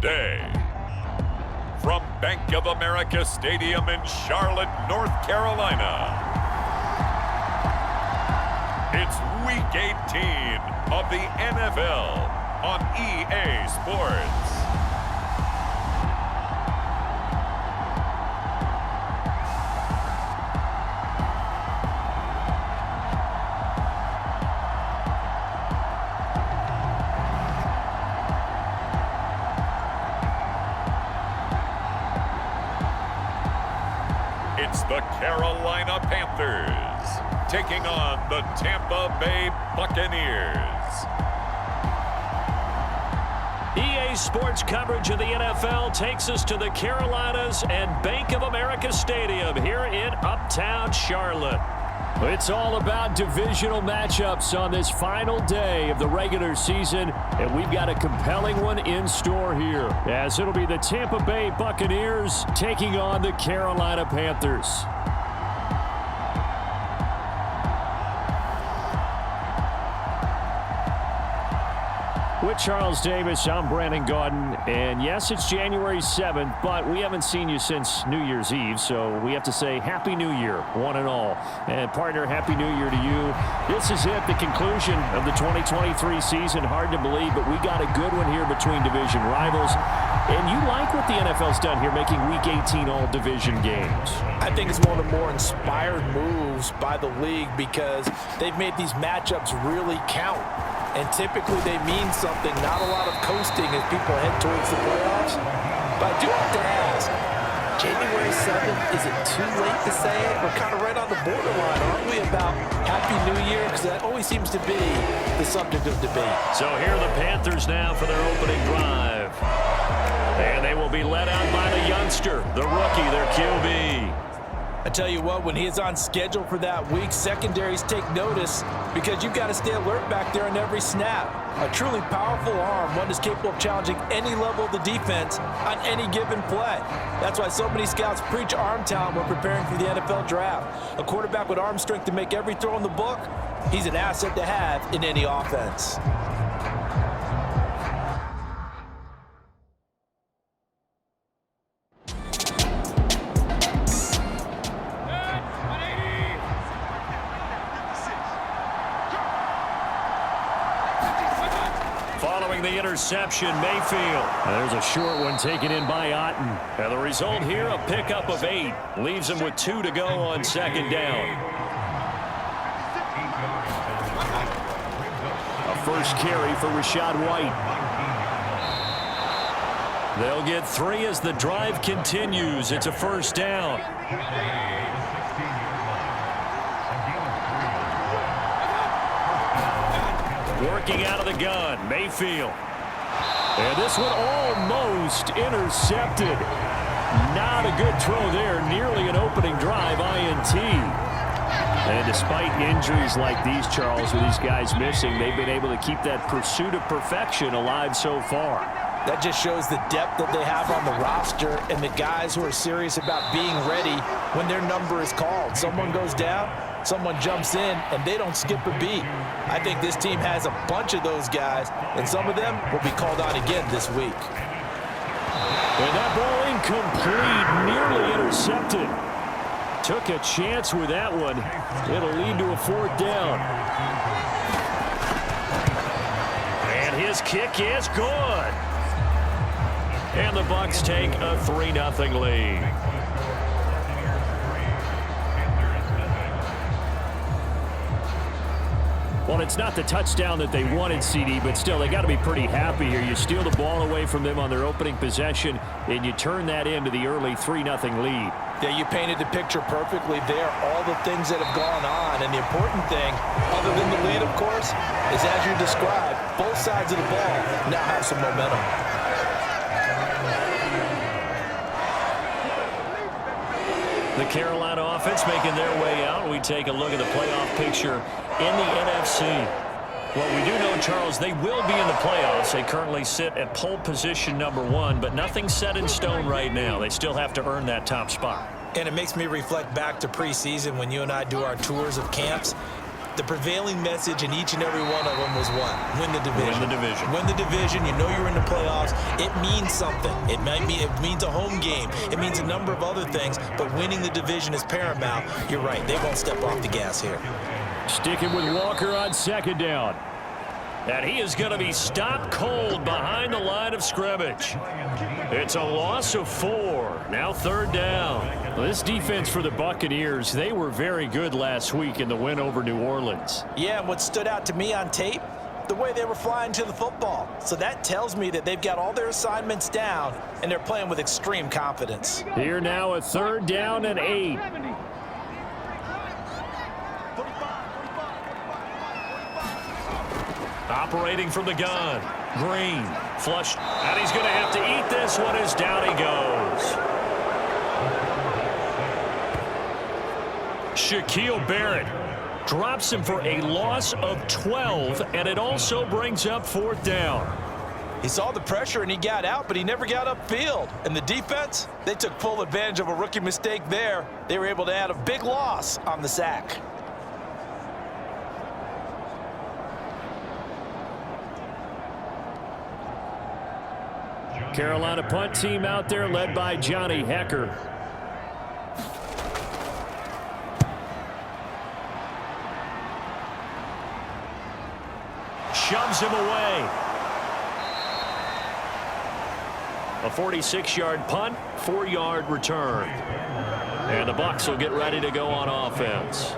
today. From Bank of America Stadium in Charlotte, North Carolina, it's Week 18 of the NFL on EA Sports. It's the Carolina Panthers taking on the Tampa Bay Buccaneers. EA Sports coverage of the NFL takes us to the Carolinas and Bank of America Stadium here in Uptown Charlotte. It's all about divisional matchups on this final day of the regular season, and we've got a compelling one in store here, as it'll be the Tampa Bay Buccaneers taking on the Carolina Panthers. With Charles Davis, I'm Brandon Gaudin, and yes, it's January 7th, but we haven't seen you since New Year's Eve, so we have to say Happy New Year, one and all. And partner, Happy New Year to you. This is it, the conclusion of the 2023 season. Hard to believe, but we got a good one here between division rivals. And you like what the NFL's done here, making Week 18 all division games. I think it's one of the more inspired moves by the league because they've made these matchups really count. And typically they mean something, not a lot of coasting as people head towards the playoffs. But I do have to ask, January 7th, is it too late to say it? We're kind of right on the borderline, aren't we, about Happy New Year? Because that always seems to be the subject of debate. So here are the Panthers now for their opening drive. And they will be led out by the youngster, the rookie, their QB. I tell you what, when he is on schedule for that week, secondaries take notice because you've got to stay alert back there on every snap. A truly powerful arm, one is capable of challenging any level of the defense on any given play. That's why so many scouts preach arm talent when preparing for the NFL draft. A quarterback with arm strength to make every throw in the book, he's an asset to have in any offense. Following the interception, Mayfield. There's a short one taken in by Otten. And the result here, a pickup of 8. Leaves him with 2 to go on second down. A first carry for Rachaad White. They'll get 3 as the drive continues. It's a first down. Working out of the gun, Mayfield. And this one almost intercepted. Not a good throw there. Nearly an opening drive, INT. And despite injuries like these, Charles, with these guys missing, they've been able to keep that pursuit of perfection alive so far. That just shows the depth that they have on the roster and the guys who are serious about being ready when their number is called. Someone goes down, someone jumps in, and they don't skip a beat. I think this team has a bunch of those guys, and some of them will be called on again this week. And that ball incomplete, nearly intercepted. Took a chance with that one. It'll lead to a 4th down. And his kick is good. And the Bucs take a 3-0 lead. Well, it's not the touchdown that they wanted, CD, but still, they got to be pretty happy here. You steal the ball away from them on their opening possession, and you turn that into the early 3-0 lead. Yeah, you painted the picture perfectly there, all the things that have gone on. And the important thing, other than the lead, of course, is as you described, both sides of the ball now have some momentum. The Carolina offense making their way out. We take a look at the playoff picture in the NFC. Well, we do know, Charles, they will be in the playoffs. They currently sit at pole position #1, but nothing's set in stone right now. They still have to earn that top spot. And it makes me reflect back to preseason when you and I do our tours of camps. The prevailing message in each and every one of them was what? Win the division. Win the division. Win the division. You know you're in the playoffs. It means something. It means a home game. It means a number of other things, but winning the division is paramount. You're right. They won't step off the gas here. Sticking with Walker on second down. And he is going to be stopped cold behind the line of scrimmage. It's a loss of 4. Now third down. Well, this defense for the Buccaneers, they were very good last week in the win over New Orleans. Yeah, and what stood out to me on tape, the way they were flying to the football. So that tells me that they've got all their assignments down, and they're playing with extreme confidence. Here now a third down and 8. Operating from the gun. Green. Flushed. And he's going to have to eat this one as down he goes. Shaquille Barrett drops him for a loss of 12, and it also brings up fourth down. He saw the pressure and he got out, but he never got upfield. And the defense, they took full advantage of a rookie mistake there. They were able to add a big loss on the sack. Carolina punt team out there led by Johnny Hecker. Shoves him away. A 46-yard punt, 4-yard return. And the Bucs will get ready to go on offense.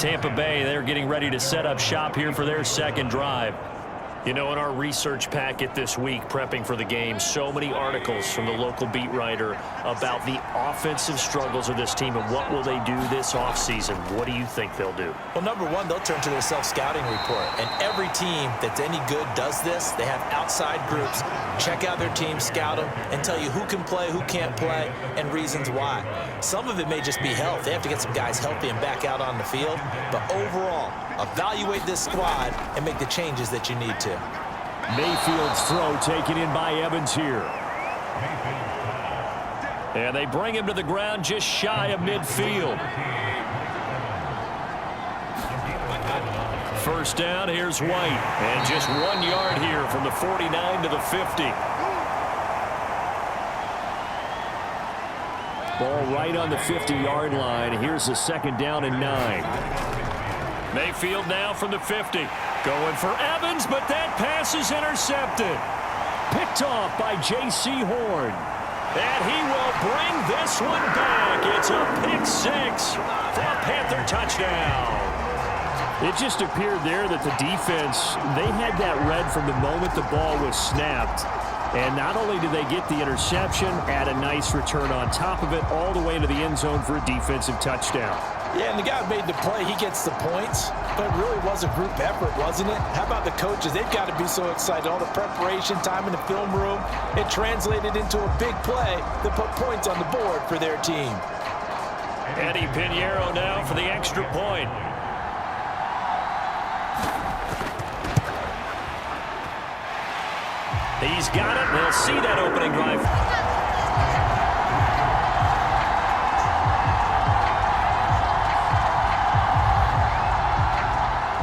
Tampa Bay, they're getting ready to set up shop here for their second drive. You know, in our research packet this week, prepping for the game, so many articles from the local beat writer about the offensive struggles of this team and what will they do this offseason. What do you think they'll do? Well, number one, they'll turn to their self-scouting report. And every team that's any good does this. They have outside groups. Check out their team, scout them, and tell you who can play, who can't play, and reasons why. Some of it may just be health. They have to get some guys healthy and back out on the field. But overall, evaluate this squad and make the changes that you need to. Mayfield's throw taken in by Evans here. And they bring him to the ground just shy of midfield. First down, here's White. And just 1 yard here from the 49 to the 50. Ball right on the 50-yard line. Here's the second down and 9. Mayfield now from the 50. Going for Evans, but that pass is intercepted. Picked off by J.C. Horn. And he will bring this one back. It's a pick-6 for a Panther touchdown. It just appeared there that the defense, they had that read from the moment the ball was snapped. And not only did they get the interception, add a nice return on top of it, all the way to the end zone for a defensive touchdown. Yeah, and the guy who made the play, he gets the points. But it really was a group effort, wasn't it? How about the coaches? They've got to be so excited. All the preparation time in the film room, it translated into a big play that put points on the board for their team. Eddie Pinheiro now for the extra point. He's got it. They'll see that opening drive.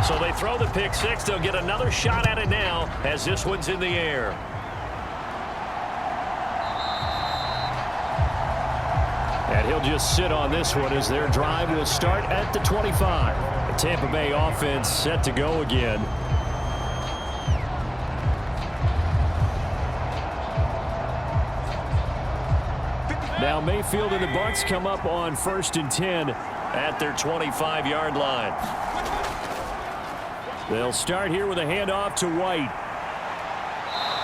So they throw the pick-6. They'll get another shot at it now as this one's in the air. And he'll just sit on this one as their drive will start at the 25. The Tampa Bay offense set to go again. Now Mayfield and the Bucs come up on 1st and 10 at their 25-yard line. They'll start here with a handoff to White.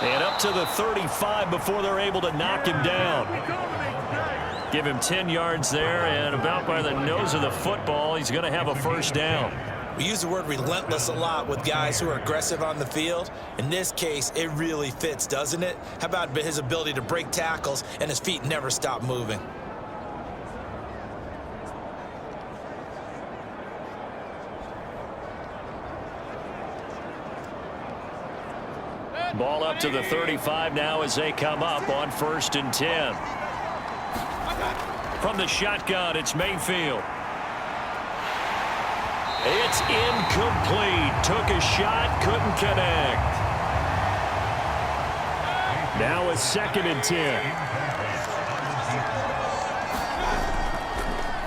And up to the 35 before they're able to knock him down. Give him 10 yards there, and about by the nose of the football, he's going to have a first down. We use the word relentless a lot with guys who are aggressive on the field. In this case, it really fits, doesn't it? How about his ability to break tackles and his feet never stop moving? Ball up to the 35 now as they come up on 1st and 10. From the shotgun, it's Mayfield. It's incomplete. Took a shot, couldn't connect. Now it's 2nd and 10.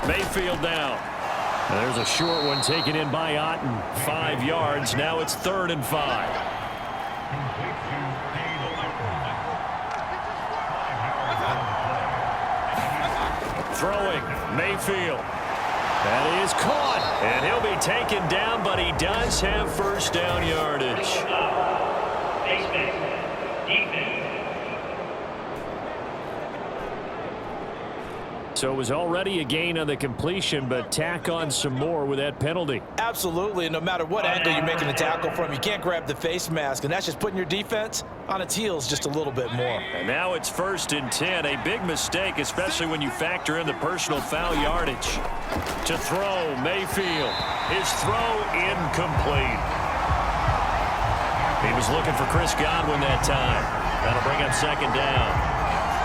Mayfield down. There's a short one taken in by Otten. 5 yards. Now it's 3rd and 5. Throwing. Mayfield. That is caught. And he'll be taken down, but he does have first down yardage. So it was already a gain on the completion, but tack on some more with that penalty. Absolutely, and no matter what angle you're making the tackle from, you can't grab the face mask, and that's just putting your defense on its heels just a little bit more. And now it's 1st and 10, a big mistake, especially when you factor in the personal foul yardage. To throw, Mayfield. His throw incomplete. He was looking for Chris Godwin that time. That'll bring up 2nd down.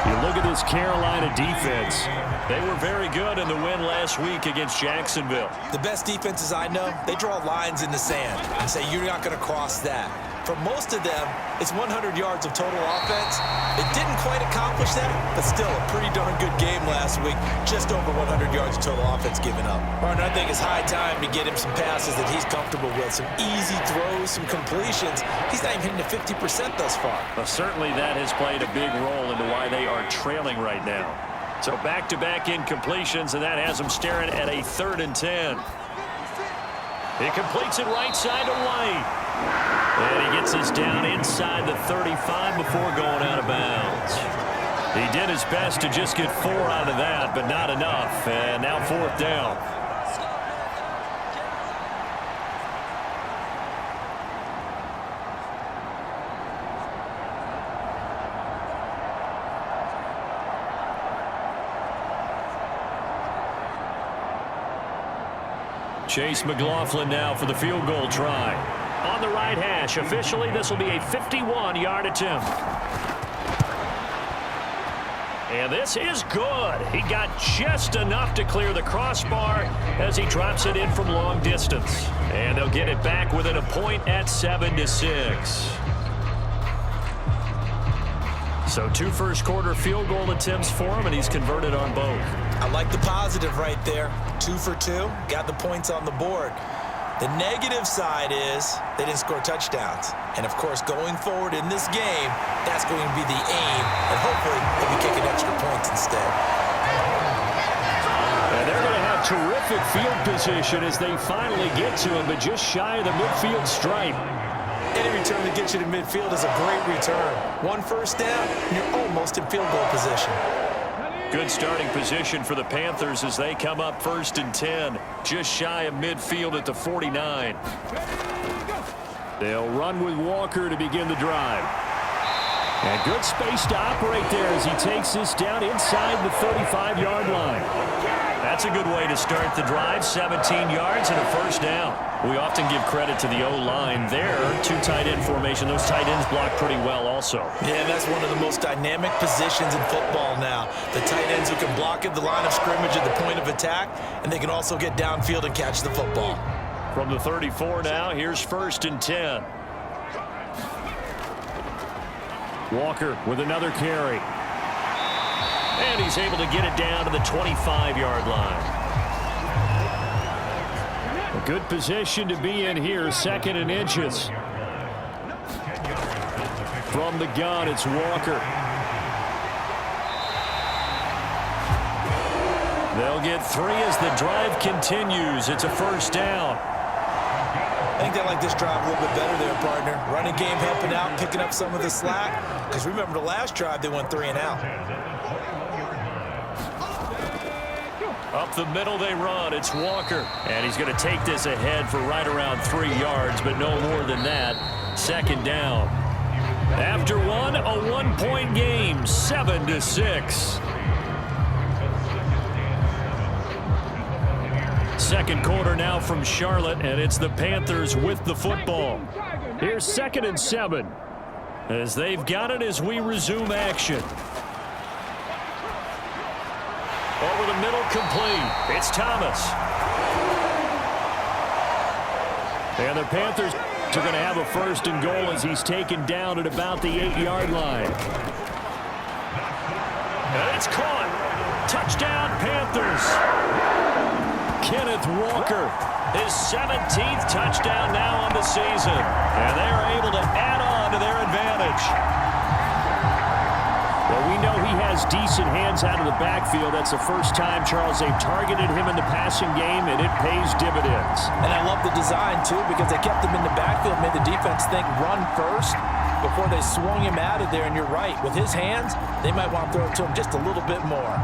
You look at this Carolina defense. They were very good in the win last week against Jacksonville. The best defenses I know, they draw lines in the sand and say you're not going to cross that. For most of them, it's 100 yards of total offense. It didn't quite accomplish that, but still a pretty darn good game last week. Just over 100 yards of total offense given up. Martin, I think it's high time to get him some passes that he's comfortable with. Some easy throws, some completions. He's not even hitting to 50% thus far. Well, certainly that has played a big role into why they are trailing right now. So back-to-back incompletions, and that has them staring at a 3rd and 10. He completes it right side to White. And he gets this down inside the 35 before going out of bounds. He did his best to just get 4 out of that, but not enough. And now 4th down. Chase McLaughlin now for the field goal try. On the right hash. Officially, this will be a 51-yard attempt. And this is good. He got just enough to clear the crossbar as he drops it in from long distance. And they'll get it back within a point at 7-6. So 2 first-quarter field goal attempts for him, and he's converted on both. I like the positive right there. 2 for 2. Got the points on the board. The negative side is they didn't score touchdowns. And, of course, going forward in this game, that's going to be the aim. And hopefully they'll be kicking extra points instead. And they're going to have terrific field position as they finally get to him, but just shy of the midfield stripe. Any return that gets you to midfield is a great return. 1 first down, and you're almost in field goal position. Good starting position for the Panthers as they come up 1st and 10. Just shy of midfield at the 49. They'll run with Walker to begin the drive. And good space to operate there as he takes this down inside the 35-yard line. That's a good way to start the drive. 17 yards and a first down. We often give credit to the O-line there. 2 tight end formation. Those tight ends block pretty well also. Yeah, that's one of the most dynamic positions in football now. The tight ends who can block at the line of scrimmage at the point of attack, and they can also get downfield and catch the football. From the 34 now, here's 1st and 10. Walker with another carry. And he's able to get it down to the 25-yard line. A good position to be in here, 2nd and inches. From the gun, it's Walker. They'll get 3 as the drive continues. It's a first down. I think they like this drive a little bit better there, partner. Running game helping out, picking up some of the slack. Because remember the last drive, they went 3 and out. Up the middle they run. It's Walker. And he's going to take this ahead for right around 3 yards, but no more than that. 2nd down. After one, a 1-point game, 7-6. Second quarter now from Charlotte, and it's the Panthers with the football. Here's 2nd and 7 as they've got it as we resume action. Over the middle, complete. It's Thomas. And the Panthers are going to have a first and goal as he's taken down at about the 8-yard line. And it's caught. Touchdown, Panthers. Kenneth Walker, his 17th touchdown now on the season. And they are able to add on to their advantage. Well, we know he has decent hands out of the backfield. That's the first time, Charles, they've targeted him in the passing game, and it pays dividends. And I love the design, too, because they kept him in the backfield, made the defense think run first before they swung him out of there. And you're right, with his hands, they might want to throw it to him just a little bit more.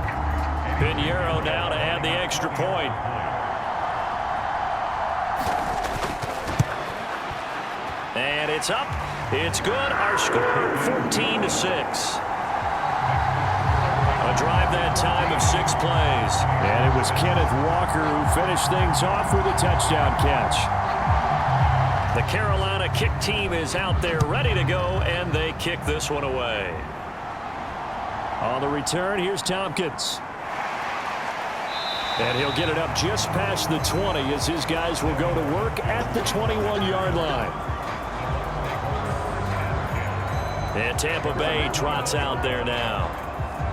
Pinheiro now to add the extra point. And it's up. It's good. Our score, 14-6. A drive that time of 6 plays. And it was Kenneth Walker who finished things off with a touchdown catch. The Carolina kick team is out there ready to go, and they kick this one away. On the return, here's Tompkins. And he'll get it up just past the 20 as his guys will go to work at the 21-yard line. And Tampa Bay trots out there now.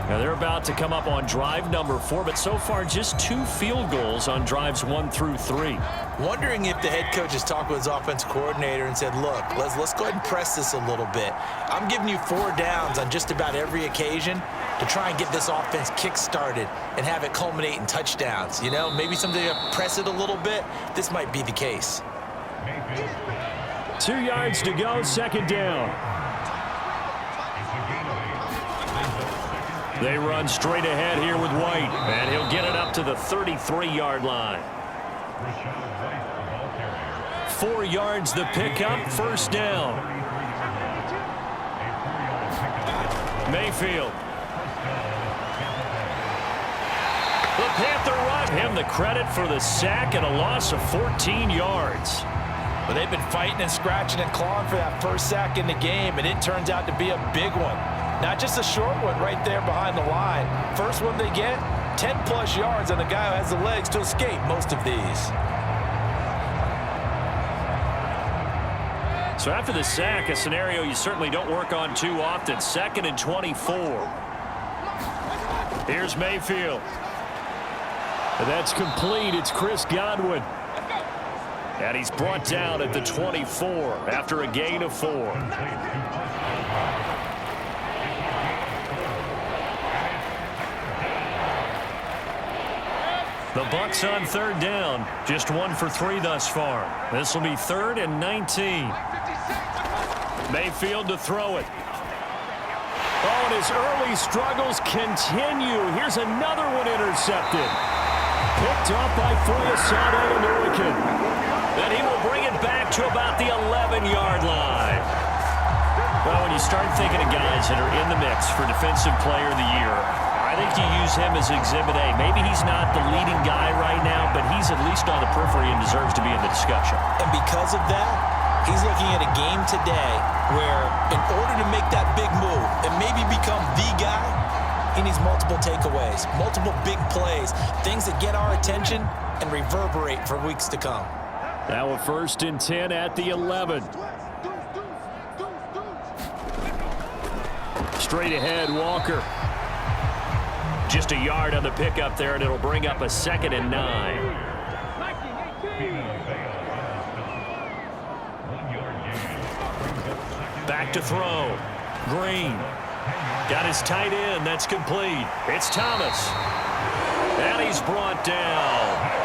Now they're about to come up on drive number 4, but so far just 2 field goals on drives 1 through 3. Wondering if the head coach has talked with his offensive coordinator and said, look, let's go ahead and press this a little bit. I'm giving you 4 downs on just about every occasion to try and get this offense kick-started and have it culminate in touchdowns. You know, maybe something to press it a little bit. This might be the case. 2 yards to go, second down. They run straight ahead here with White, and he'll get it up to the 33-yard line. 4 yards the pickup, first down. Mayfield. The Panther run. Him the credit for the sack and a loss of 14 yards. But they've been fighting and scratching and clawing for that first sack in the game, and it turns out to be a big one. Not just a short one right there behind the line. First one they get, 10-plus yards on the guy who has the legs to escape most of these. So after the sack, a scenario you certainly don't work on too often. 2nd and 24. Here's Mayfield. And that's complete. It's Chris Godwin. And he's brought down at the 24 after a gain of 4. The Bucs on third down. Just 1 for 3 thus far. This will be 3rd and 19. Mayfield to throw it. Oh, and his early struggles continue. Here's another one intercepted. Picked off by Foyesade Oluwakin. Then he will bring it back to about the 11-yard line. Well, when you start thinking of guys that are in the mix for Defensive Player of the Year, I think you use him as Exhibit A. Maybe he's not the leading guy right now, but he's at least on the periphery and deserves to be in the discussion. And because of that, he's looking at a game today where in order to make that big move and maybe become the guy, he needs multiple takeaways, multiple big plays, things that get our attention and reverberate for weeks to come. Now a 1st and 10 at the 11. Straight ahead, Walker. Just a yard on the pickup there, and it'll bring up a 2nd and 9. Back to throw. Green. Got his tight end. That's complete. It's Thomas. And he's brought down.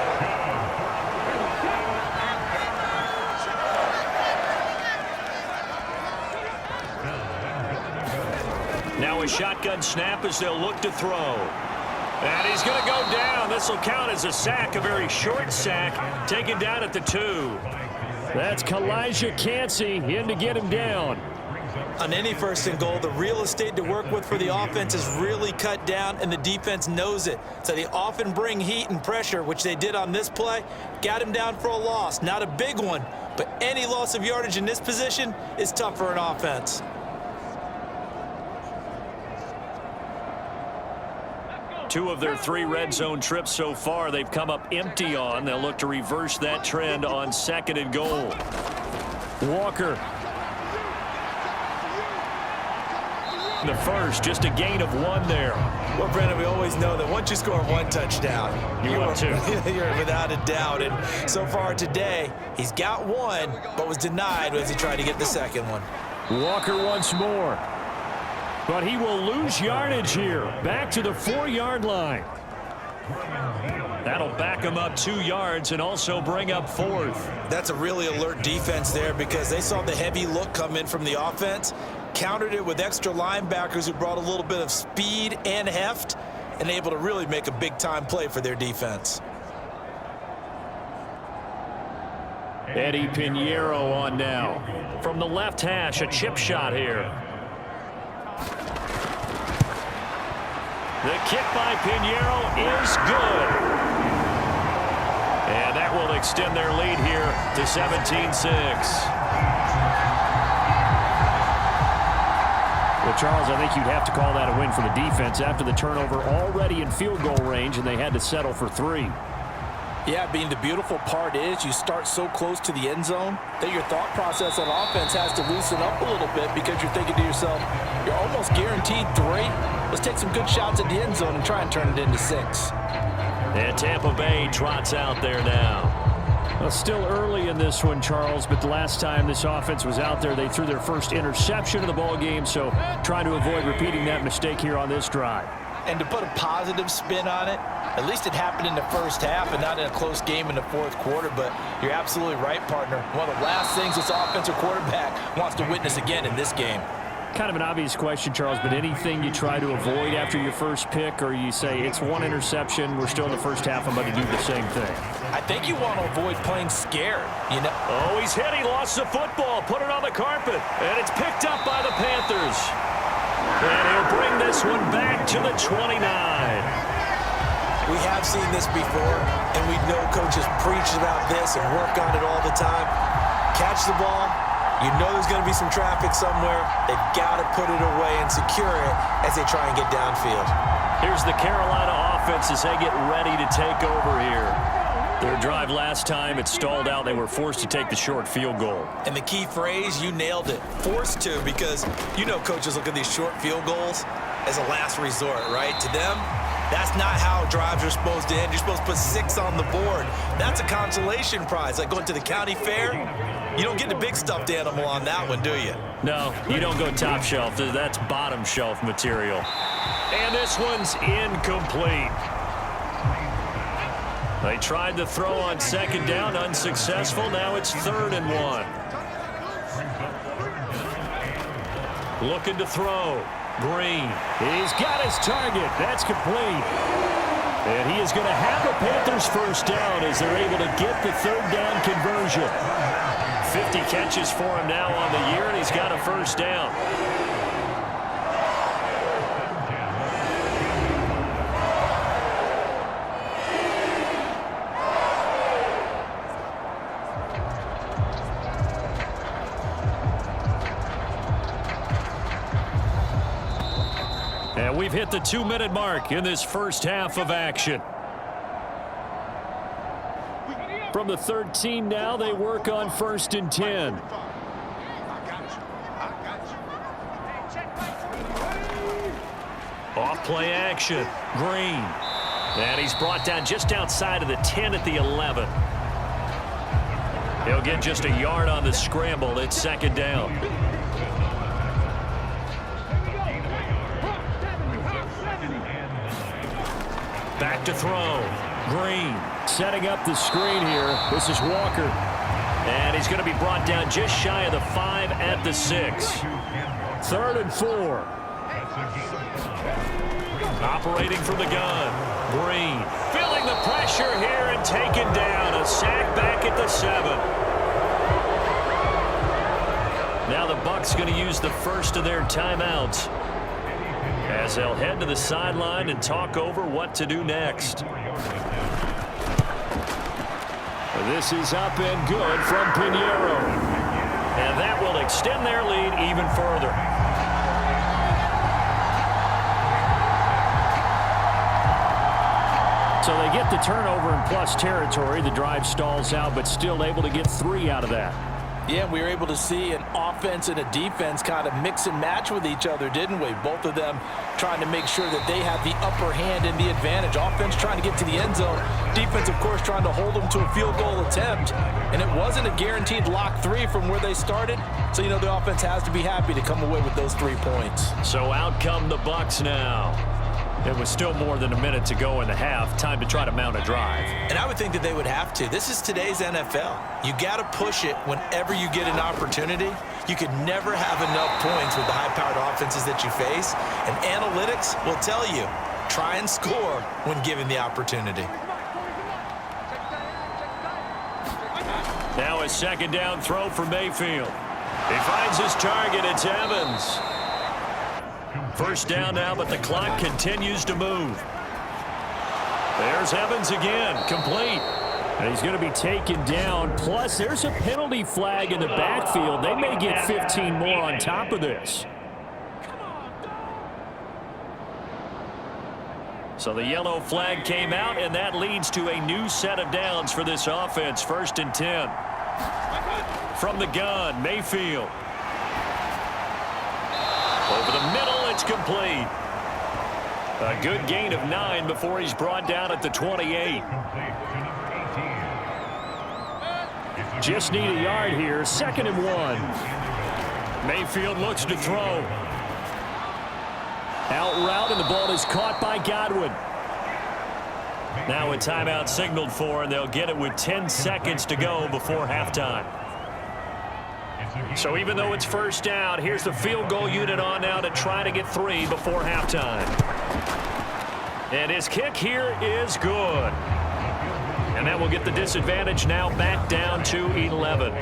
Now a shotgun snap as they'll look to throw. And he's going to go down. This will count as a sack, a very short sack, taken down at the 2. That's Kalijah Cansey in to get him down. On any 1st and goal, the real estate to work with for the offense is really cut down, and the defense knows it. So they often bring heat and pressure, which they did on this play. Got him down for a loss. Not a big one, but any loss of yardage in this position is tough for an offense. 2 of their 3 red zone trips so far, they've come up empty on. They'll look to reverse that trend on 2nd and goal. Walker. The first, just a gain of 1 there. Well, Brandon, we always know that once you score 1 touchdown, you're without a doubt. And so far today, he's got 1, but was denied as he tried to get the 2nd one. Walker once more. But he will lose yardage here. Back to the 4-yard line. That'll back him up 2 yards and also bring up 4th. That's a really alert defense there because they saw the heavy look come in from the offense, countered it with extra linebackers who brought a little bit of speed and heft, and able to really make a big-time play for their defense. Eddie Pinheiro on now. From the left hash, a chip shot here. The kick by Pinheiro is good. And that will extend their lead here to 17-6. Well, Charles, I think you'd have to call that a win for the defense after the turnover already in field goal range, and they had to settle for 3. Yeah, being the beautiful part is you start so close to the end zone that your thought process on offense has to loosen up a little bit because you're thinking to yourself, you're almost guaranteed 3. Let's take some good shots at the end zone and try and turn it into 6. And Tampa Bay trots out there now. Well, still early in this one, Charles, but the last time this offense was out there, they threw their first interception of the ball game, so trying to avoid repeating that mistake here on this drive. And to put a positive spin on it, at least it happened in the first half and not in a close game in the 4th quarter, but you're absolutely right, partner. One of the last things this offensive quarterback wants to witness again in this game. Kind of an obvious question, Charles, but anything you try to avoid after your first pick, or you say it's 1 interception, we're still in the first half, I'm going to do the same thing? I think you want to avoid playing scared, you know. Oh, he's hit. He lost the football. Put it on the carpet. And it's picked up by the Panthers. And he'll bring this one back to the 29. We have seen this before, and we know coaches preach about this and work on it all the time. Catch the ball. You know there's going to be some traffic somewhere. They've got to put it away and secure it as they try and get downfield. Here's the Carolina offense as they get ready to take over here. Their drive last time, it stalled out. They were forced to take the short field goal. And the key phrase, you nailed it. Forced to, because you know coaches look at these short field goals as a last resort, right? To them, that's not how drives are supposed to end. You're supposed to put 6 on the board. That's a consolation prize. Like going to the county fair, you don't get the big stuffed animal on that one, do you? No, you don't go top shelf. That's bottom shelf material. And this one's incomplete. They tried to throw on 2nd down, unsuccessful. Now it's 3rd and 1. Looking to throw. Green. He's got his target. That's complete. And he is going to have the Panthers first down as they're able to get the 3rd down conversion. 50 catches for him now on the year, and he's got a first down. And we've hit the 2-minute mark in this first half of action. From the 13 now, they work on 1st and 10. Off play action. Green. And he's brought down just outside of the 10 at the 11. He'll get just a yard on the scramble. It's 2nd down. Back to throw. Green setting up the screen here. This is Walker. And he's going to be brought down just shy of the 5 at the 6. 3rd and 4. Operating from the gun. Green feeling the pressure here and taken down. A sack back at the 7. Now the Bucs going to use the first of their timeouts as they'll head to the sideline and talk over what to do next. This is up and good from Pinheiro. And that will extend their lead even further. the turnover in plus territory. The drive stalls out, but still able to get 3 out of that. Yeah, we were able to see an offense and a defense kind of mix and match with each other, didn't we? Both of them trying to make sure that they have the upper hand and the advantage. Offense trying to get to the end zone. Defense, of course, trying to hold them to a field goal attempt. And it wasn't a guaranteed lock 3 from where they started. So, the offense has to be happy to come away with those 3 points. So out come the Bucs now. It was still more than a minute to go in the half. Time to try to mount a drive. And I would think that they would have to. This is today's NFL. You got to push it whenever you get an opportunity. You could never have enough points with the high-powered offenses that you face. And analytics will tell you, try and score when given the opportunity. Now a second down throw for Mayfield. He finds his target. It's Evans. First down now, but the clock continues to move. There's Evans again, complete. And he's going to be taken down. Plus, there's a penalty flag in the backfield. They may get 15 more on top of this. So the yellow flag came out, and that leads to a new set of downs for this offense. 1st and 10. From the gun, Mayfield. Over the middle, it's complete. A good gain of 9 before he's brought down at the 28. Just need a yard here. 2nd and 1. Mayfield looks to throw. Out route, and the ball is caught by Godwin. Now a timeout signaled for, and they'll get it with 10 seconds to go before halftime. So even though it's first down, here's the field goal unit on now to try to get 3 before halftime. And his kick here is good. And that will get the disadvantage now back down to 11.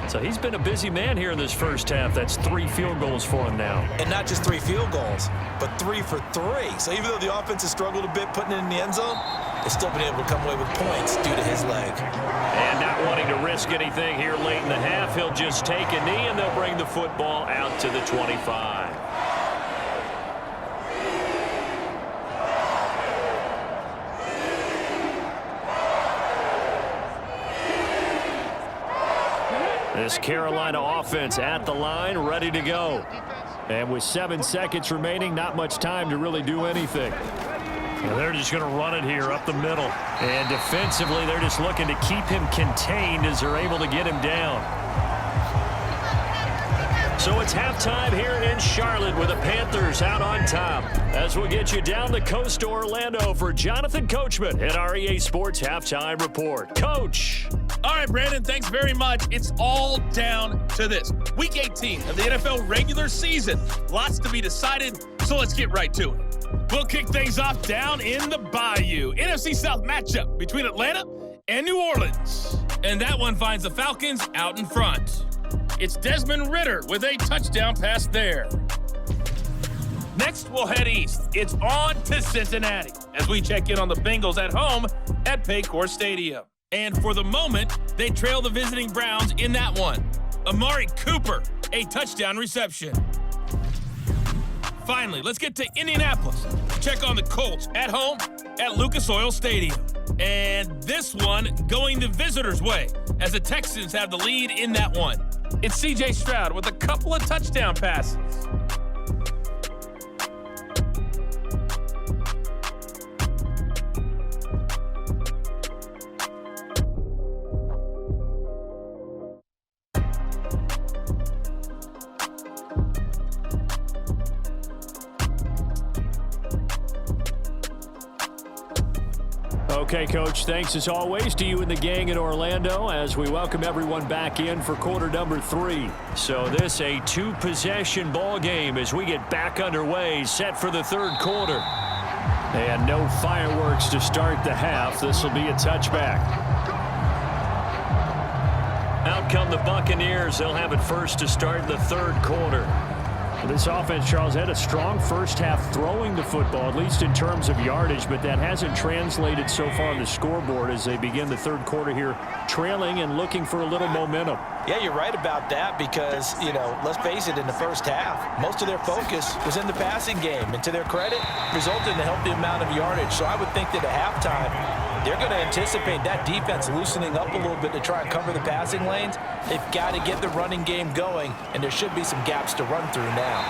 So he's been a busy man here in this first half. That's 3 field goals for him now. And not just 3 field goals, but 3 for 3. So even though the offense has struggled a bit putting it in the end zone, they've still been able to come away with points due to his leg. And not wanting to risk anything here late in the half, he'll just take a knee, and they'll bring the football out to the 25. This Carolina offense at the line, ready to go. And with 7 seconds remaining, not much time to really do anything. And they're just going to run it here up the middle. And defensively, they're just looking to keep him contained as they're able to get him down. So it's halftime here in Charlotte with the Panthers out on top. As we'll get you down the coast to Orlando for Jonathan Coachman at our EA Sports Halftime Report. Coach. All right, Brandon, thanks very much. It's all down to this. Week 18 of the NFL regular season. Lots to be decided, so let's get right to it. We'll kick things off down in the Bayou. NFC South matchup between Atlanta and New Orleans. And that one finds the Falcons out in front. It's Desmond Ridder with a touchdown pass there. Next, we'll head east. It's on to Cincinnati as we check in on the Bengals at home at Paycor Stadium. And for the moment, they trail the visiting Browns in that one. Amari Cooper, a touchdown reception. Finally, let's get to Indianapolis. Check on the Colts at home at Lucas Oil Stadium. And this one going the visitors' way as the Texans have the lead in that one. It's C.J. Stroud with a couple of touchdown passes. Okay, Coach, thanks as always to you and the gang in Orlando as we welcome everyone back in for quarter number 3. So this a 2-possession ball game as we get back underway, set for the third quarter. And no fireworks to start the half. This will be a touchback. Out come the Buccaneers. They'll have it first to start the third quarter. This offense, Charles, had a strong first half throwing the football, at least in terms of yardage, but that hasn't translated so far on the scoreboard as they begin the third quarter here, trailing and looking for a little momentum. Yeah, you're right about that because, let's face it, in the first half, most of their focus was in the passing game. And to their credit, resulted in a healthy amount of yardage. So I would think that at halftime, they're going to anticipate that defense loosening up a little bit to try and cover the passing lanes. They've got to get the running game going, and there should be some gaps to run through now.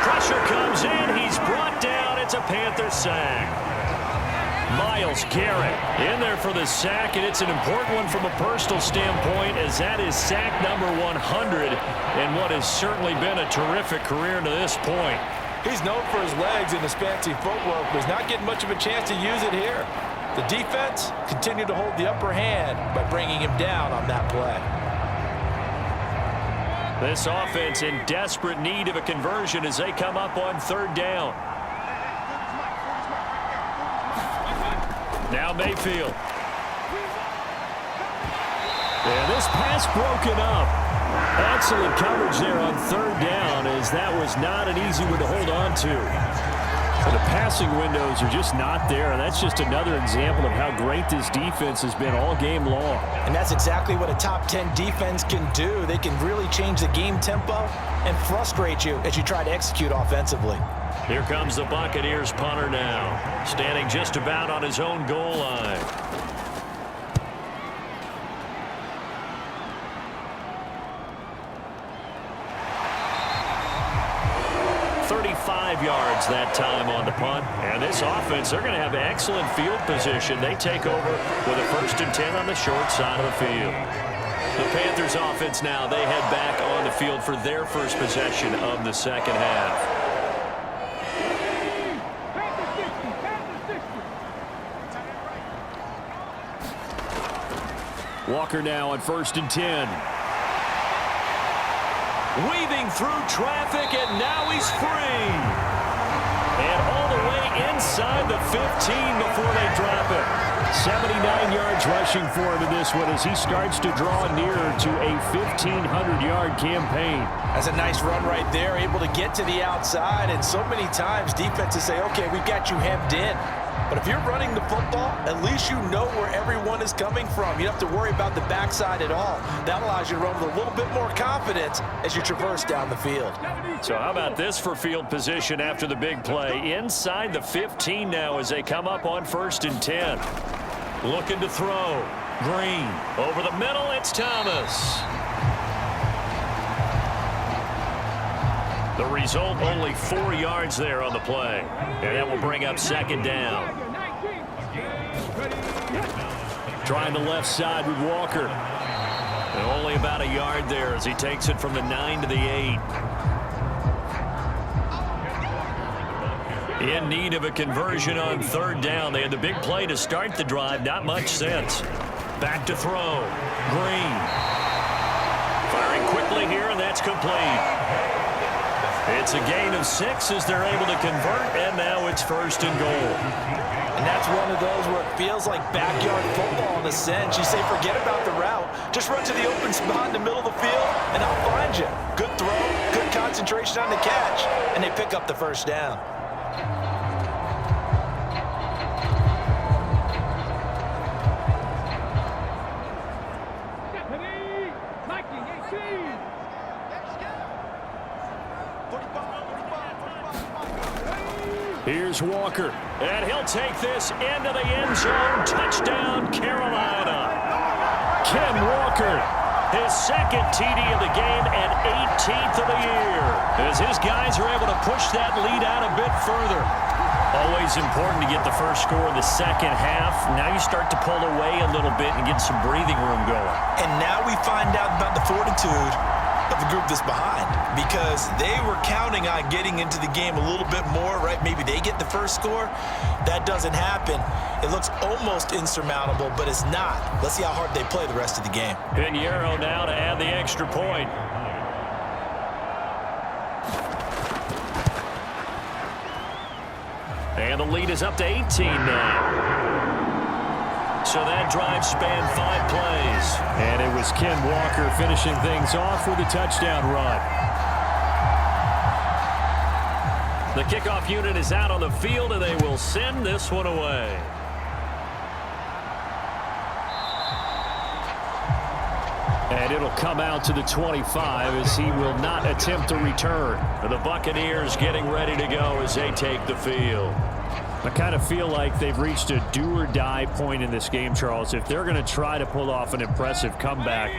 Pressure comes in. He's brought down. It's a Panther sack. Myles Garrett in there for the sack, and it's an important one from a personal standpoint as that is sack number 100 and what has certainly been a terrific career to this point. He's known for his legs and his fancy footwork, but he's not getting much of a chance to use it here. The defense continued to hold the upper hand by bringing him down on that play. This offense in desperate need of a conversion as they come up on third down. Now Mayfield. And this pass broken up. Excellent coverage there on third down as that was not an easy one to hold on to. But the passing windows are just not there, and that's just another example of how great this defense has been all game long. And that's exactly what a top 10 defense can do. They can really change the game tempo and frustrate you as you try to execute offensively. Here comes the Buccaneers punter now, standing just about on his own goal line. Yards that time on the punt. And this offense, they're going to have excellent field position. They take over with a 1st and 10 on the short side of the field. The Panthers offense now, they head back on the field for their first possession of the second half. Walker now on 1st and 10. Weaving through traffic, and now he's free. And all the way inside the 15 before they drop it. 79 yards rushing for him in this one as he starts to draw nearer to a 1,500-yard campaign. That's a nice run right there, able to get to the outside. And so many times defenses say, okay, we've got you hemmed in. But if you're running the football, at least you know where everyone is coming from. You don't have to worry about the backside at all. That allows you to run with a little bit more confidence as you traverse down the field. So how about this for field position after the big play? Inside the 15 now as they come up on 1st and 10. Looking to throw. Green. Over the middle, it's Thomas. The result, only 4 yards there on the play. And that will bring up 2nd down. Trying the left side with Walker. And only about a yard there as he takes it from the 9 to the 8. In need of a conversion on 3rd down. They had the big play to start the drive. Not much sense. Back to throw. Green. Firing quickly here, and that's complete. It's a gain of 6 as they're able to convert, and now it's 1st and goal. And that's one of those where it feels like backyard football in a sense. You say forget about the route. Just run to the open spot in the middle of the field, and I'll find you. Good throw, good concentration on the catch, and they pick up the 1st down. Here's Walker, and he'll take this into the end zone. Touchdown, Carolina. Ken Walker, his 2nd TD of the game and 18th of the year. As his guys are able to push that lead out a bit further. Always important to get the first score in the second half. Now you start to pull away a little bit and get some breathing room going. And now we find out about the fortitude of the group that's behind, because they were counting on getting into the game a little bit more, right? Maybe they get the first score. That doesn't happen. It looks almost insurmountable, but it's not. Let's see how hard they play the rest of the game. Pinheiro now to add the extra point. And the lead is up to 18 now. So that drive spanned 5 plays. And it was Ken Walker finishing things off with a touchdown run. The kickoff unit is out on the field, and they will send this one away. And it'll come out to the 25 as he will not attempt to return. The Buccaneers getting ready to go as they take the field. I kind of feel like they've reached a do-or-die point in this game, Charles. If they're going to try to pull off an impressive comeback,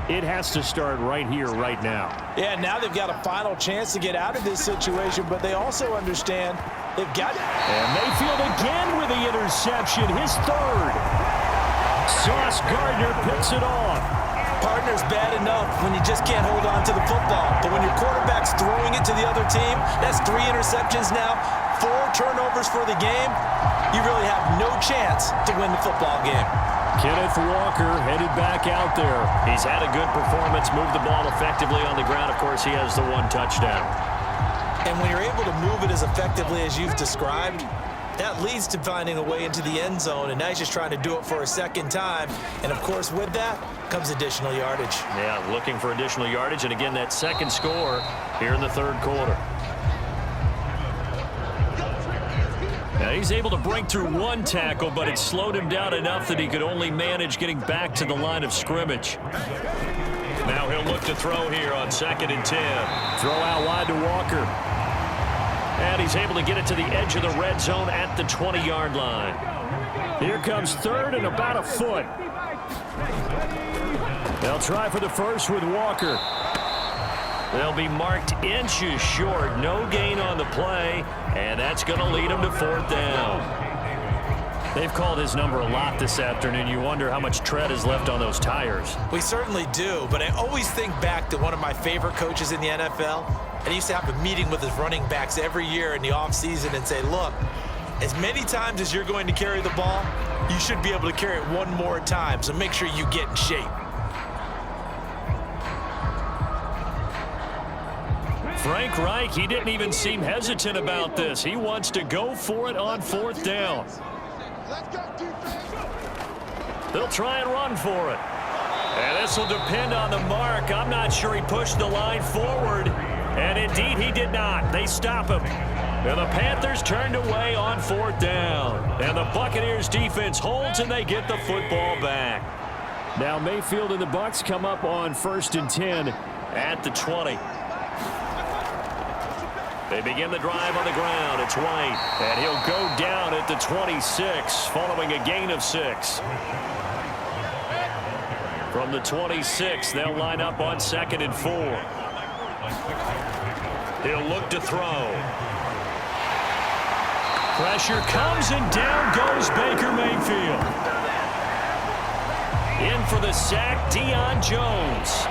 it has to start right here, right now. Yeah, now they've got a final chance to get out of this situation, but they also understand they've got it. And Mayfield again with the interception, his third. Sauce Gardner picks it off. Partner's bad enough when you just can't hold on to the football. But when your quarterback's throwing it to the other team, that's 3 interceptions now, 4 turnovers for the game. You really have no chance to win the football game. Kenneth Walker headed back out there. He's had a good performance, moved the ball effectively on the ground. Of course, he has the 1 touchdown. And when you're able to move it as effectively as you've described, that leads to finding a way into the end zone, and now he's just trying to do it for a second time. And, of course, with that comes additional yardage. Yeah, looking for additional yardage, and again, that second score here in the third quarter. Now, he's able to break through 1 tackle, but it slowed him down enough that he could only manage getting back to the line of scrimmage. Now he'll look to throw here on 2nd and 10. Throw out wide to Walker. And he's able to get it to the edge of the red zone at the 20-yard line. Here comes 3rd and about a foot. They'll try for the first with Walker. They'll be marked inches short. No gain on the play, and that's going to lead them to 4th down. They've called his number a lot this afternoon. You wonder how much tread is left on those tires. We certainly do, but I always think back to one of my favorite coaches in the NFL. And he used to have a meeting with his running backs every year in the offseason and say, look, as many times as you're going to carry the ball, you should be able to carry it 1 more time, so make sure you get in shape. Frank Reich, he didn't even seem hesitant about this. He wants to go for it on 4th down. They'll try and run for it. And this will depend on the mark. I'm not sure he pushed the line forward. And indeed, he did not. They stop him. And the Panthers turned away on 4th down. And the Buccaneers defense holds, and they get the football back. Now Mayfield and the Bucs come up on 1st and 10 at the 20. They begin the drive on the ground. It's White. And he'll go down at the 26, following a gain of 6. From the 26, they'll line up on 2nd and 4. He'll look to throw. Pressure comes, and down goes Baker Mayfield. In for the sack, Deion Jones.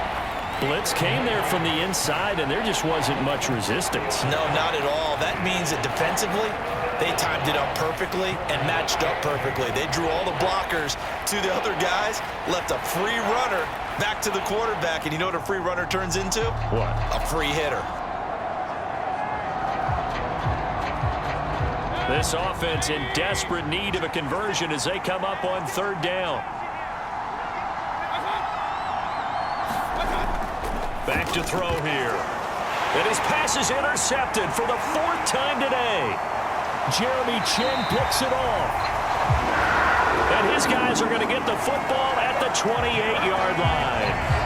Blitz came there from the inside, and there just wasn't much resistance. No, not at all. That means that defensively, they timed it up perfectly and matched up perfectly. They drew all the blockers to the other guys, left a free runner back to the quarterback, and you know what a free runner turns into? What? A free hitter. This offense in desperate need of a conversion as they come up on 3rd down. Back to throw here. And his pass is intercepted for the 4th time today. Jeremy Chin picks it off. And his guys are going to get the football at the 28-yard line.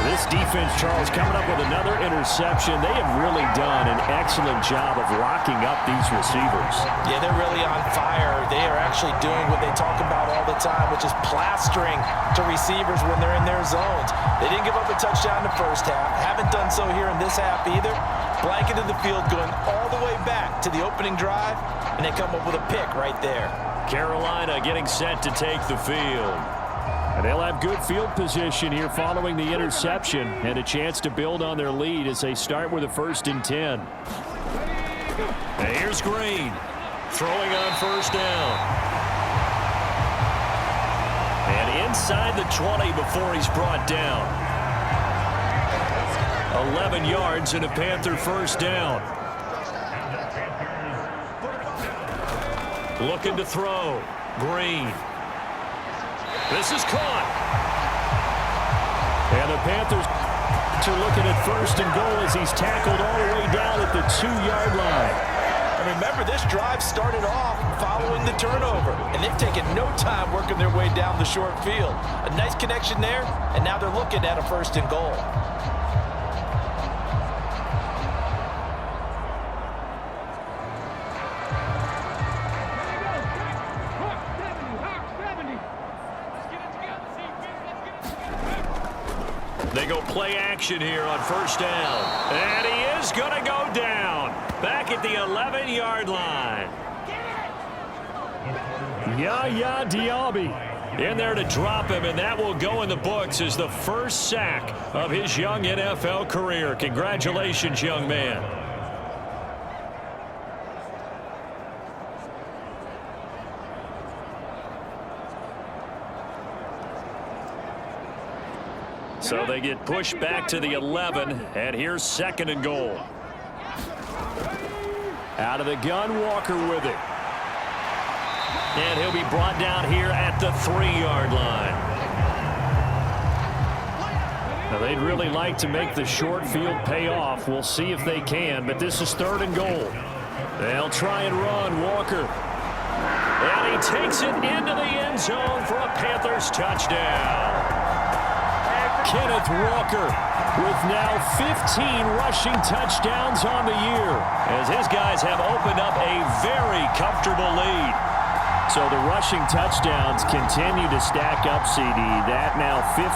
This defense, Charles, coming up with another interception. They have really done an excellent job of locking up these receivers. Yeah, they're really on fire. They are actually doing what they talk about all the time, which is plastering to receivers when they're in their zones. They didn't give up a touchdown in the first half. Haven't done so here in this half either. Blanketed the field going all the way back to the opening drive, and they come up with a pick right there. Carolina getting set to take the field. And they'll have good field position here following the interception and a chance to build on their lead as they start with a 1st and 10. And here's Green throwing on 1st down. And inside the 20 before he's brought down. 11 yards and a Panther 1st down. Looking to throw. Green. This is caught. And the Panthers Hunter looking at first and goal as he's tackled all the way down at the 2-yard line. And remember, this drive started off following the turnover, and they've taken no time working their way down the short field. A nice connection there, and now they're looking at a first and goal. They go play action here on first down. And he is going to go down. Back at the 11-yard line. Yaya Diaby in there to drop him, and that will go in the books as the first sack of his young NFL career. Congratulations, young man. So they get pushed back to the 11, and here's second and goal. Out of the gun, Walker with it. And he'll be brought down here at the 3-yard line. Now, they'd really like to make the short field pay off. We'll see if they can, but this is third and goal. They'll try and run, Walker. And he takes it into the end zone for a Panthers touchdown. Kenneth Walker with now 15 rushing touchdowns on the year as his guys have opened up a very comfortable lead. So the rushing touchdowns continue to stack up, CD. That now 15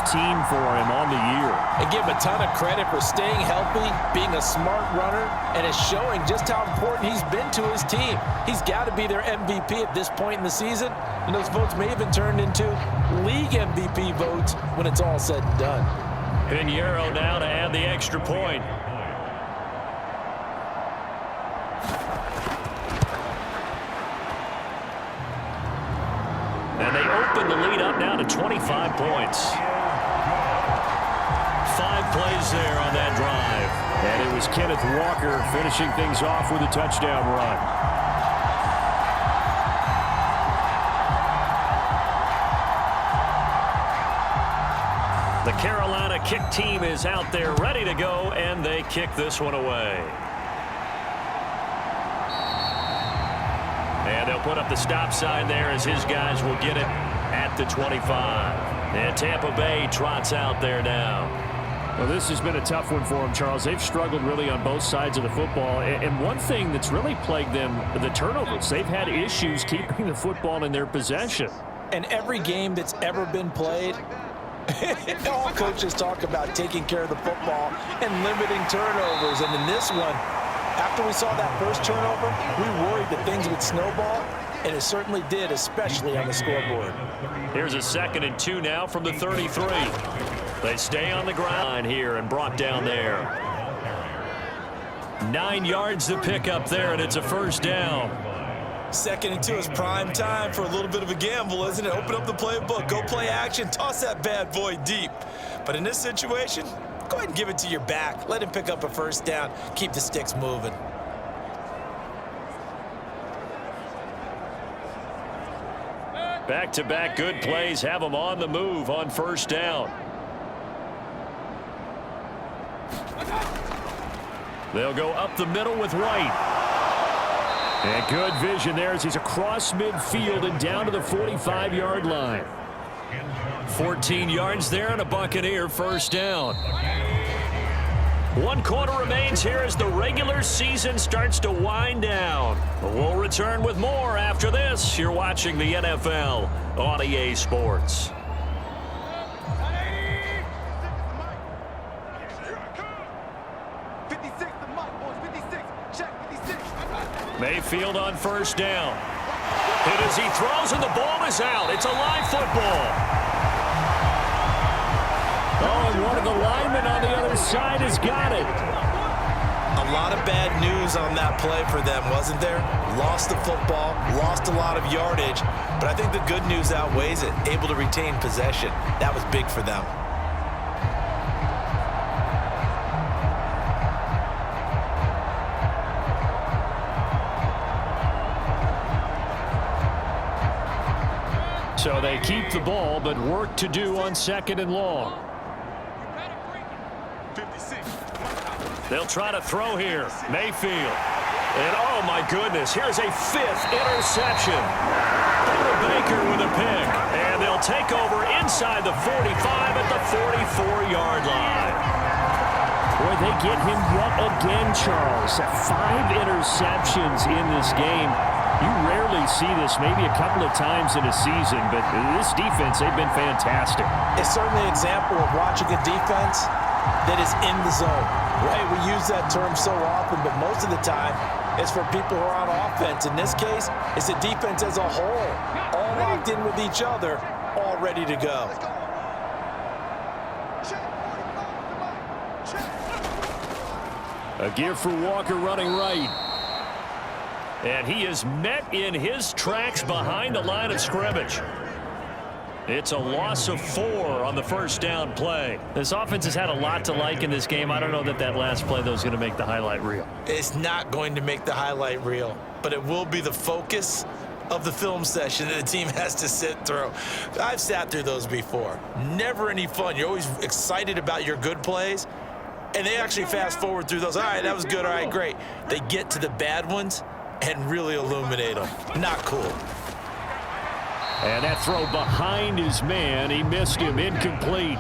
for him on the year. And give him a ton of credit for staying healthy, being a smart runner, and is showing just how important he's been to his team. He's got to be their MVP at this point in the season, and those votes may have been turned into league MVP votes when it's all said and done. Pinheiro now to add the extra point. And they open the lead up now to 25 points. 5 plays there on that drive. And it was Kenneth Walker finishing things off with a touchdown run. The Carolina kick team is out there ready to go, and they kick this one away. And they'll put up the stop sign there as his guys will get it at the 25. And Tampa Bay trots out there now. Well, this has been a tough one for them, Charles. They've struggled really on both sides of the football. And one thing that's really plagued them, the turnovers. They've had issues keeping the football in their possession. And every game that's ever been played, all coaches talk about taking care of the football and limiting turnovers. And in this one, after we saw that first turnover, we worried that things would snowball, and it certainly did, especially on the scoreboard. Here's a 2nd and 2 now from the 33. They stay on the ground here and brought down there. 9 yards to pick up there, and it's a first down. 2nd and 2 is prime time for a little bit of a gamble, isn't it? Open up the playbook, go play action, toss that bad boy deep. But in this situation, go ahead and give it to your back. Let him pick up a first down. Keep the sticks moving. Back-to-back good plays have them on the move on first down. They'll go up the middle with Wright. And good vision there as he's across midfield and down to the 45-yard line. 14 yards there and a Buccaneer first down. 1 quarter remains here as the regular season starts to wind down. We'll return with more after this. You're watching the NFL on EA Sports. Mayfield on first down. And as he throws and the ball is out, it's a live football. Oh, and one of the linemen on the other side has got it. A lot of bad news on that play for them, wasn't there? Lost the football, lost a lot of yardage, but I think the good news outweighs it. Able to retain possession. That was big for them. So they keep the ball, but work to do on 2nd and long. They'll try to throw here. Mayfield. And oh my goodness, here's a 5th interception. Baker with a pick. And they'll take over inside the 45 at the 44-yard line. Boy, they get him yet again, Charles. 5 interceptions in this game. You rarely see this, maybe a couple of times in a season, but this defense, they've been fantastic. It's certainly an example of watching a defense that is in the zone, right? We use that term so often, but most of the time, it's for people who are on offense. In this case, it's the defense as a whole, all locked in with each other, all ready to go. A give for Walker running right. And he is met in his tracks behind the line of scrimmage. It's a loss of 4 on the first down play. This offense has had a lot to like in this game. I don't know that that last play, though, is going to make the highlight reel. It's not going to make the highlight reel, but it will be the focus of the film session that the team has to sit through. I've sat through those before. Never any fun. You're always excited about your good plays, and they actually fast forward through those. All right, that was good. All right, great. They get to the bad ones and really illuminate them. Not cool. And that throw behind his man. He missed him. Incomplete.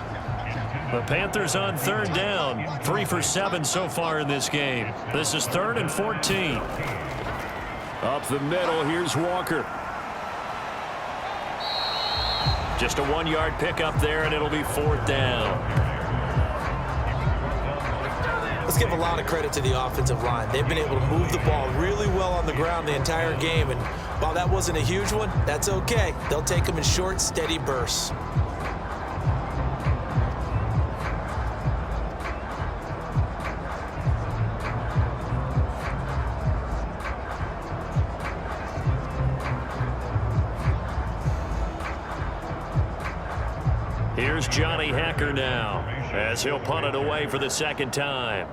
The Panthers on 3rd down. 3 for 7 so far in this game. This is 3rd and 14. Up the middle, here's Walker. Just a 1-yard pickup there, and it'll be 4th down. Let's give a lot of credit to the offensive line. They've been able to move the ball really well on the ground the entire game, and while that wasn't a huge one, that's okay. They'll take them in short, steady bursts. Here's Johnny Hacker now, as he'll punt it away for the 2nd time.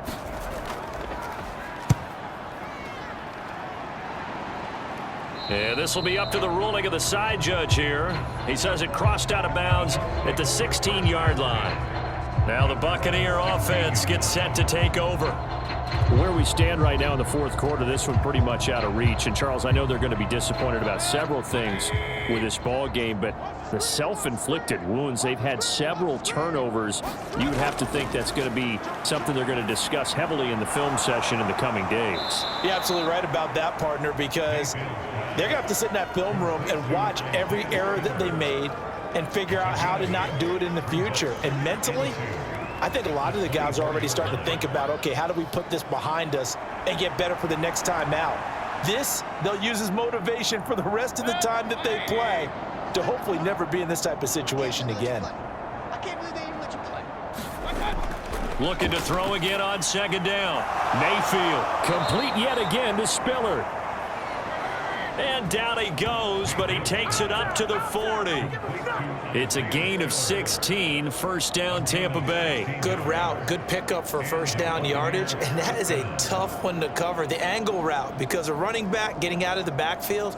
And this will be up to the ruling of the side judge here. He says it crossed out of bounds at the 16-yard line. Now the Buccaneer offense gets set to take over. Where we stand right now in the 4th quarter, this one pretty much out of reach. And, Charles, I know they're going to be disappointed about several things with this ball game, but the self-inflicted wounds, they've had several turnovers. You would have to think that's going to be something they're going to discuss heavily in the film session in the coming days. You're absolutely right about that, partner, because they're going to have to sit in that film room and watch every error that they made and figure out how to not do it in the future. And mentally, I think a lot of the guys are already starting to think about, okay, how do we put this behind us and get better for the next time out? This, they'll use as motivation for the rest of the time that they play to hopefully never be in this type of situation again. I can't believe they even let you play. Looking to throw again on 2nd down. Mayfield complete yet again to Spiller. And down he goes, but he takes it up to the 40. It's a gain of 16, 1st down Tampa Bay. Good route, good pickup for 1st down yardage, and that is a tough one to cover. The angle route, because a running back getting out of the backfield,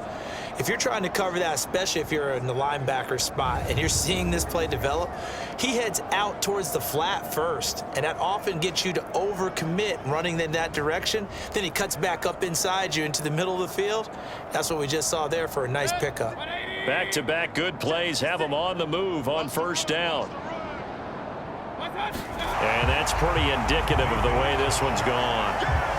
if you're trying to cover that, especially if you're in the linebacker spot and you're seeing this play develop, he heads out towards the flat first, and that often gets you to overcommit running in that direction. Then he cuts back up inside you into the middle of the field. That's what we just saw there for a nice pickup. Back-to-back good plays have him on the move on 1st down. And that's pretty indicative of the way this one's gone.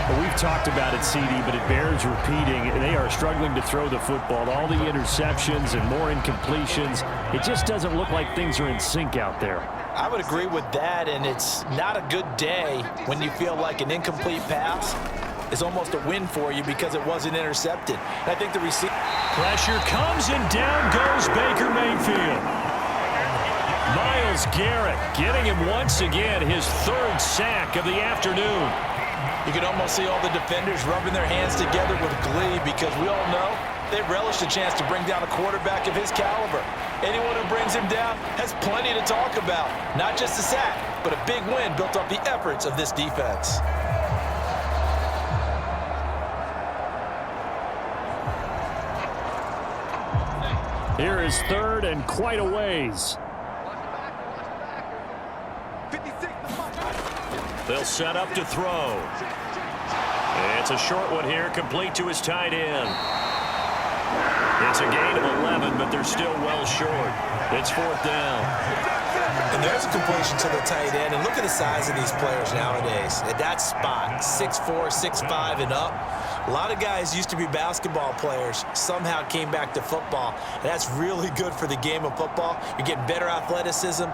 Well, we've talked about it, CD, but it bears repeating. They are struggling to throw the football. All the interceptions and more incompletions. It just doesn't look like things are in sync out there. I would agree with that, and it's not a good day when you feel like an incomplete pass is almost a win for you because it wasn't intercepted. And I think the receiver... Pressure comes, and down goes Baker Mayfield. Myles Garrett getting him once again, his 3rd sack of the afternoon. You can almost see all the defenders rubbing their hands together with glee because we all know they relish the chance to bring down a quarterback of his caliber. Anyone who brings him down has plenty to talk about. Not just a sack, but a big win built off the efforts of this defense. Here is 3rd and quite a ways. They'll set up to throw. It's a short one here, complete to his tight end. It's a gain of 11, but they're still well short. It's 4th down. And there's a completion to the tight end. And look at the size of these players nowadays. At that spot, 6'4", 6'5", and up. A lot of guys used to be basketball players, somehow came back to football. And that's really good for the game of football. You're getting better athleticism,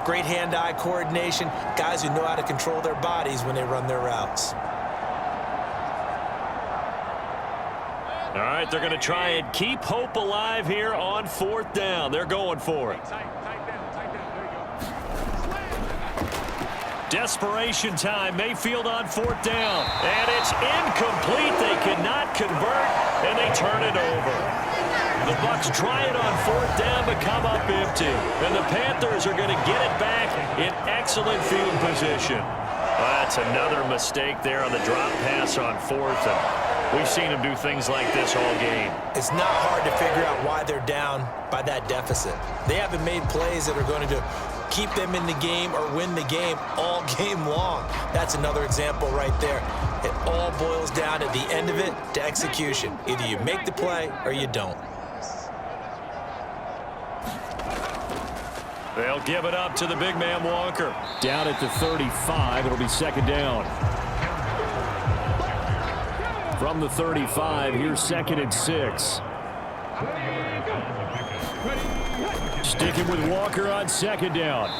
great hand-eye coordination, guys who know how to control their bodies when they run their routes. All right, they're going to try and keep hope alive here on 4th down. They're going for it. Desperation time. Mayfield on 4th down. And it's incomplete. They cannot convert, and they turn it over. The Bucs try it on 4th down, but come up empty. And the Panthers are going to get it back in excellent field position. That's another mistake there on the drop pass on 4th. And we've seen them do things like this all game. It's not hard to figure out why they're down by that deficit. They haven't made plays that are going to keep them in the game or win the game all game long. That's another example right there. It all boils down at the end of it to execution. Either you make the play or you don't. They'll give it up to the big man Walker. Down at the 35. It'll be 2nd down. From the 35, here's 2nd and 6. Sticking with Walker on 2nd down.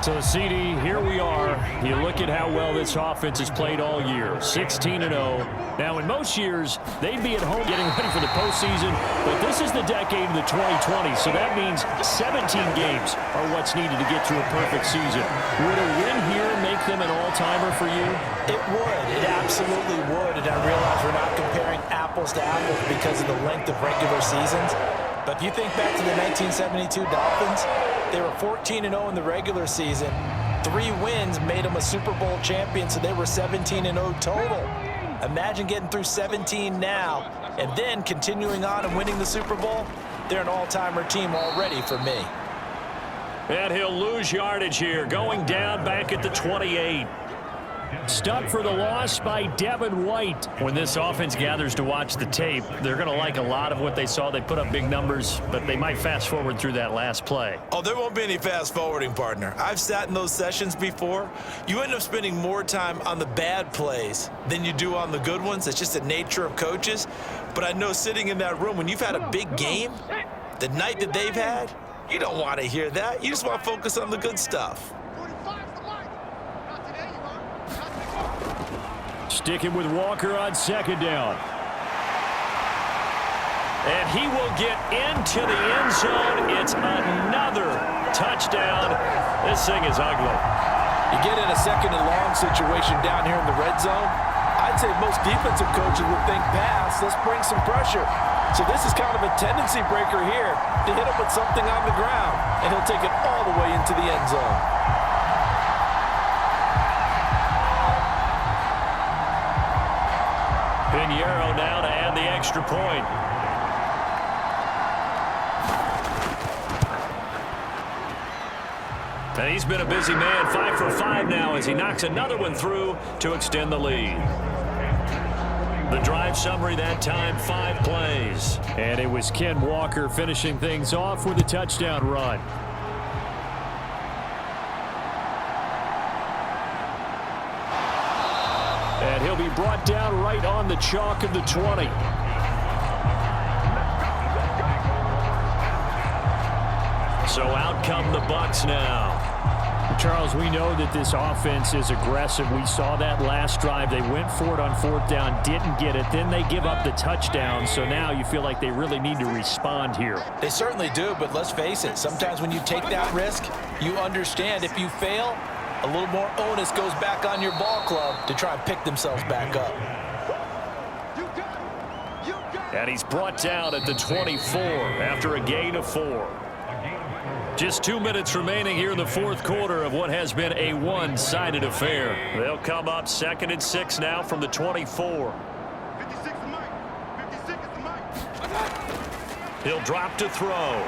So, CD, here we are. You look at how well this offense has played all year. 16-0. Now, in most years, they'd be at home getting ready for the postseason, but this is the decade of the 2020s, so that means 17 games are what's needed to get through a perfect season. Would a win here make them an all-timer for you? It would. It absolutely would. And I realize we're not comparing apples to apples because of the length of regular seasons. But if you think back to the 1972 Dolphins, they were 14-0 in the regular season. 3 wins made them a Super Bowl champion, so they were 17-0 total. Imagine getting through 17 now and then continuing on and winning the Super Bowl. They're an all-timer team already for me. And he'll lose yardage here, going down back at the 28. Stuck for the loss by Devin White. When this offense gathers to watch the tape, they're going to like a lot of what they saw. They put up big numbers, but they might fast forward through that last play. Oh, there won't be any fast forwarding, partner. I've sat in those sessions before. You end up spending more time on the bad plays than you do on the good ones. It's just the nature of coaches. But I know sitting in that room, when you've had a big game, the night that they've had, you don't want to hear that. You just want to focus on the good stuff. Sticking with Walker on 2nd down. And he will get into the end zone. It's another touchdown. This thing is ugly. You get in a 2nd and long situation down here in the red zone, I'd say most defensive coaches would think pass. Let's bring some pressure. So this is kind of a tendency breaker here to hit him with something on the ground, and he'll take it all the way into the end zone. Pinheiro now to add the extra point. And he's been a busy man, 5 for 5 now as he knocks another one through to extend the lead. The drive summary that time, 5 plays. And it was Ken Walker finishing things off with a touchdown run. And he'll be brought down right on the chalk of the 20. So out come the Bucs now. Charles, we know that this offense is aggressive. We saw that last drive. They went for it on 4th down, didn't get it. Then they give up the touchdown. So now you feel like they really need to respond here. They certainly do, but let's face it. Sometimes when you take that risk, you understand if you fail, a little more onus goes back on your ball club to try and pick themselves back up. And he's brought down at the 24 after a gain of 4. Just 2 minutes remaining here in the 4th quarter of what has been a one-sided affair. They'll come up 2nd and 6 now from the 24. He'll drop to throw.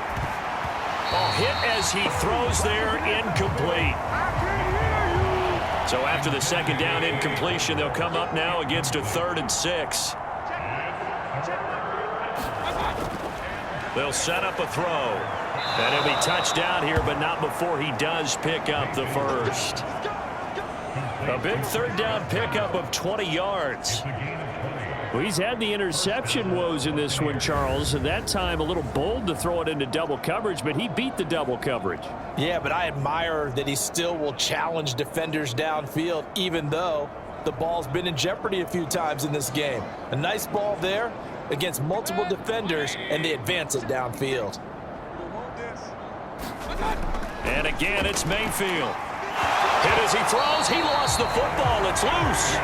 Oh, hit as he throws there, incomplete. So after the second down incompletion, they'll come up now against a 3rd and 6. They'll set up a throw. And he'll be touchdown here, but not before he does pick up the first. A big 3rd down pickup of 20 yards. Well, he's had the interception woes in this one, Charles, and that time a little bold to throw it into double coverage, but he beat the double coverage. Yeah, but I admire that he still will challenge defenders downfield, even though the ball's been in jeopardy a few times in this game. A nice ball there against multiple defenders, and they advance it downfield. And again, it's Mayfield. Hit as he throws. He lost the football. It's loose.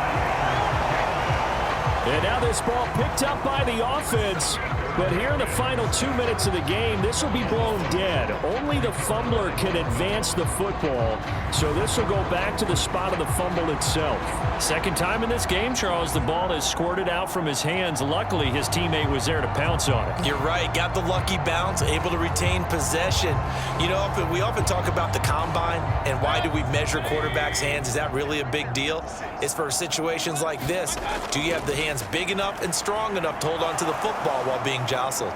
And now this ball picked up by the offense. But here in the final 2 minutes of the game, this will be blown dead. Only the fumbler can advance the football. So this will go back to the spot of the fumble itself. Second time in this game, Charles, the ball has squirted out from his hands. Luckily, his teammate was there to pounce on it. You're right. Got the lucky bounce, able to retain possession. You know, we often talk about the combine and why do we measure quarterbacks' hands. Is that really a big deal? It's for situations like this. Do you have the hands big enough and strong enough to hold on to the football while being jostled?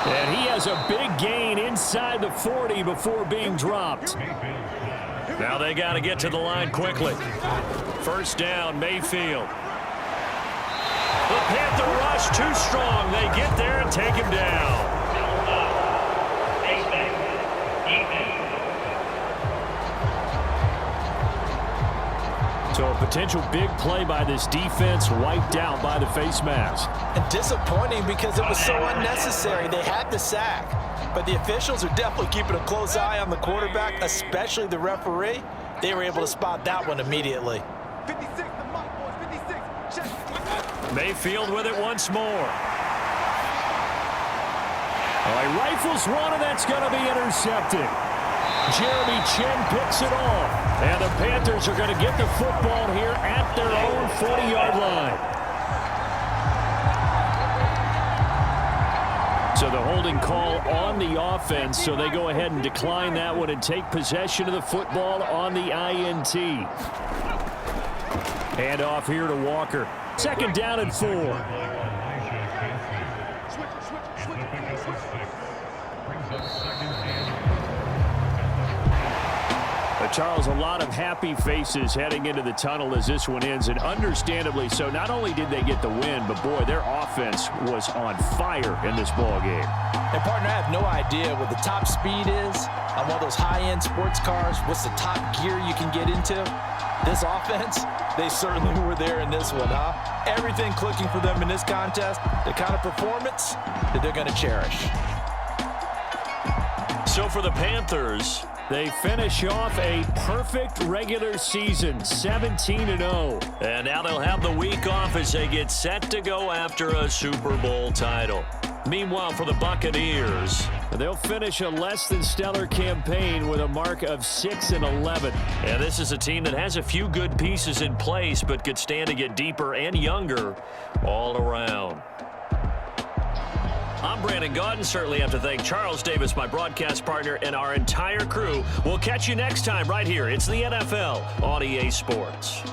And he has a big gain inside the 40 before being dropped. Now they got to get to the line quickly. First down, Mayfield. The Panther rush too strong. They get there and take him down. So a potential big play by this defense wiped out by the face mask. And disappointing because it was so unnecessary. They had the sack, but the officials are definitely keeping a close eye on the quarterback, especially the referee. They were able to spot that one immediately. 56, the mark, boys, 56. Check. Mayfield with it once more. Oh, he rifles one, and that's going to be intercepted. Jeremy Chin picks it off. And the Panthers are going to get the football here at their own 40-yard line. So the holding call on the offense, so they go ahead and decline that one and take possession of the football on the INT. Hand off here to Walker. Second down and 4. Charles, a lot of happy faces heading into the tunnel as this one ends, and understandably so. Not only did they get the win, but boy, their offense was on fire in this ball game. And partner, I have no idea what the top speed is on one of those high-end sports cars. What's the top gear you can get into? This offense, they certainly were there in this one, huh? Everything clicking for them in this contest, the kind of performance that they're going to cherish. So for the Panthers, they finish off a perfect regular season, 17-0. And now they'll have the week off as they get set to go after a Super Bowl title. Meanwhile, for the Buccaneers, they'll finish a less than stellar campaign with a mark of 6-11. And this is a team that has a few good pieces in place, but could stand to get deeper and younger all around. I'm Brandon Gaudin. Certainly have to thank Charles Davis, my broadcast partner, and our entire crew. We'll catch you next time right here. It's the NFL on EA Sports.